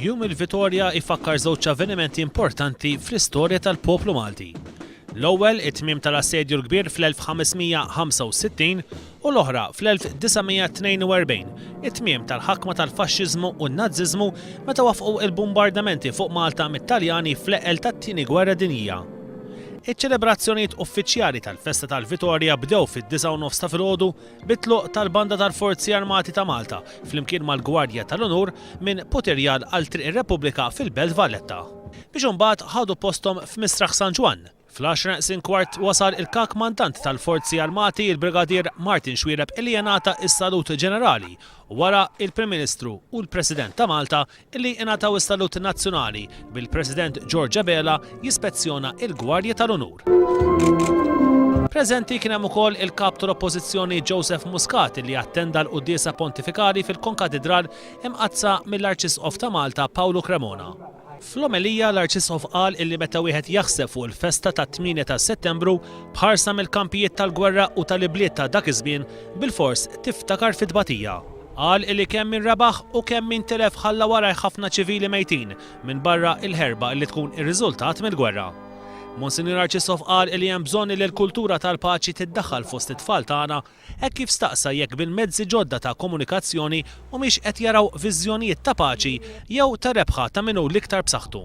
Jum il-Vitorja ifakkar żewġ avvenimenti importanti fl-istorja tal-poplu Malti. L-ewwel it-tmiem tal-assedju l-kbir fl-1965 u l-oħra fl-1942, it-tmiem tal-ħakma tal-faxxiżmu u n-Naziżmu meta wafqu il-bombardamenti fuq Malta mit-Taljani fl-eqel tat-Tieni Gwerra Dinjija. Iċ-ċelebrazzjonijiet uffiċjali tal-Festa tal-Vitorja bdew fid-9:09 ta' filgħodu bit-tluq tal-Banda tal-Forzi Armati ta' Malta flimkien mal-Gwardja tal-Onur minn Puterjal għal Triq ir-Repubblika fil-Belt Valletta. Biex imbagħad ħadu posthom f'Misraħ San Ġwan. Fl-10 wasal il-Kak Mandant tal-Forzi Armati il-Brigadier Martin Xwiereb illi jingħata is-Salut Ġenerali u wara il-Prim Ministru u l-President ta' Malta illi jingħataw is-Salut Nazzjonali bil-President George Abela jispezzjona il-Gwardja tal-Onur. Preżenti kien hemm ukoll il-Kap tal-Oppożizzjoni Joseph Muscat li attenda l-Quddiesa Pontifikali fil-Konkatedral imqazza mill-Arċisqof ta' Malta Paolo Cremona. Fl-omelija l-Arċisqof qal illi meta wieħed jaħseb fuq il-festa tat-8 ta' Settembru bħarsa mill-kampijiet tal-gwerra u tal-ibliet ta' dak iż-żmien bil-fors tiftakar fit-tbatija. Qal illi kemm min rebaħ u kemm min telef ħalla wara ħafna ċivili mejtin minn barra il-ħerba li tkun ir-riżultat mill-gwerra. Monsignor Arċisqof qal li hemm bżonn li l-kultura tal-paċi tiddaħħal fost it-tfal tagħna hekk kif staqsa jekk bil-mezzi ġodda ta' komunikazzjoni mhumiex qed jaraw viżjonijiet ta' paċi jew ta' rebħa ta' min hu l-iktar b'saħħtu.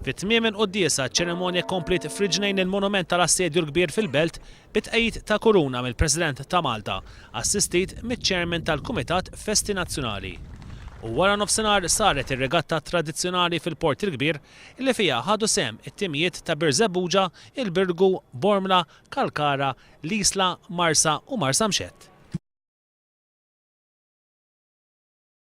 Fit-tmiem il-quddiesa ċ-ċerimonja komplet friġnejn il-monument tal-assedju l-kbir fil-Belt bitqejjed ta' kuruna mill-President ta' Malta, assistit miċ-Chairman tal-Kumitat Festi Nazzjonali. U wara nofsinhar saret ir-regatta tradizzjonali fil-Port il-Kbir illi fiha ħadu sehem it-timijiet ta' Birżebbuġa, il-Birgu, Bormla, Kalkara, Lisla, Marsa u Marsa Mxett.